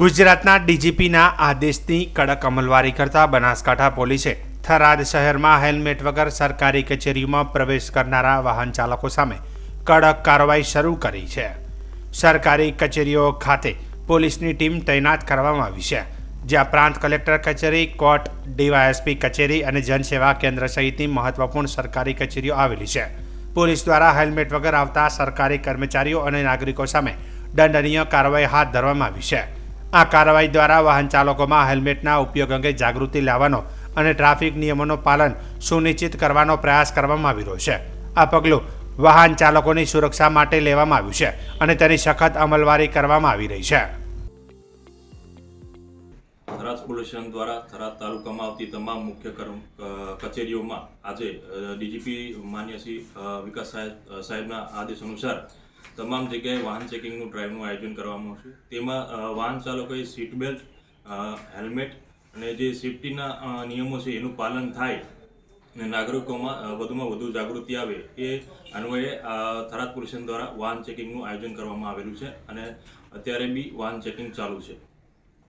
ગુજરાતના ડીજીપીના આદેશની કડક અમલવારી કરતા બનાસકાંઠા પોલીસે થરાદ શહેરમાં હેલ્મેટ વગર સરકારી કચેરીઓમાં પ્રવેશ કરનારા વાહન ચાલકો સામે કડક કાર્યવાહી શરૂ કરી છે। સરકારી કચેરીઓ ખાતે પોલીસની ટીમ તૈનાત કરવામાં આવી છે, જ્યાં પ્રાંત કલેક્ટર કચેરી, કોર્ટ, ડીવાયએસપી કચેરી અને જનસેવા કેન્દ્ર સહિતની મહત્વપૂર્ણ સરકારી કચેરીઓ આવેલી છે। પોલીસ દ્વારા હેલ્મેટ વગર આવતા સરકારી કર્મચારીઓ અને નાગરિકો સામે દંડનીય કાર્યવાહી હાથ ધરવામાં આવી છે। આ કાર્યવાહી દ્વારા વાહન ચાલકોમાં હેલ્મેટના ઉપયોગ અંગે જાગૃતિ લાવવાનો અને ટ્રાફિક નિયમોનું પાલન સુનિશ્ચિત કરવાનો પ્રયાસ કરવામાં આવી રહ્યો છે। આ પગલું વાહન ચાલકોની સુરક્ષા માટે લેવામાં આવ્યું છે અને તેની સખત અમલવારી કરવામાં આવી રહી છે। થરાદ પોલીસ સ્ટેશન દ્વારા થરાદ તાલુકામાં આવતી તમામ મુખ્ય કચેરીઓમાં આજે ડીજીપી માન્ય શ્રી વિકાસ સાહેબના આદેશ અનુસાર તમામ જગ્યાએ વાહન ચેકિંગનું ડ્રાઈવનું આયોજન કરવામાં આવશે। તેમાં વાહન ચાલકોએ સીટ બેલ્ટ, હેલ્મેટ અને જે સેફ્ટીના નિયમો છે એનું પાલન થાય અને નાગરિકોમાં વધુમાં વધુ જાગૃતિ આવે એ અન્વયે થરાદ પોલીસ સ્ટેશન દ્વારા વાહન ચેકિંગનું આયોજન કરવામાં આવેલું છે અને અત્યારે બી વાહન ચેકિંગ ચાલુ છે।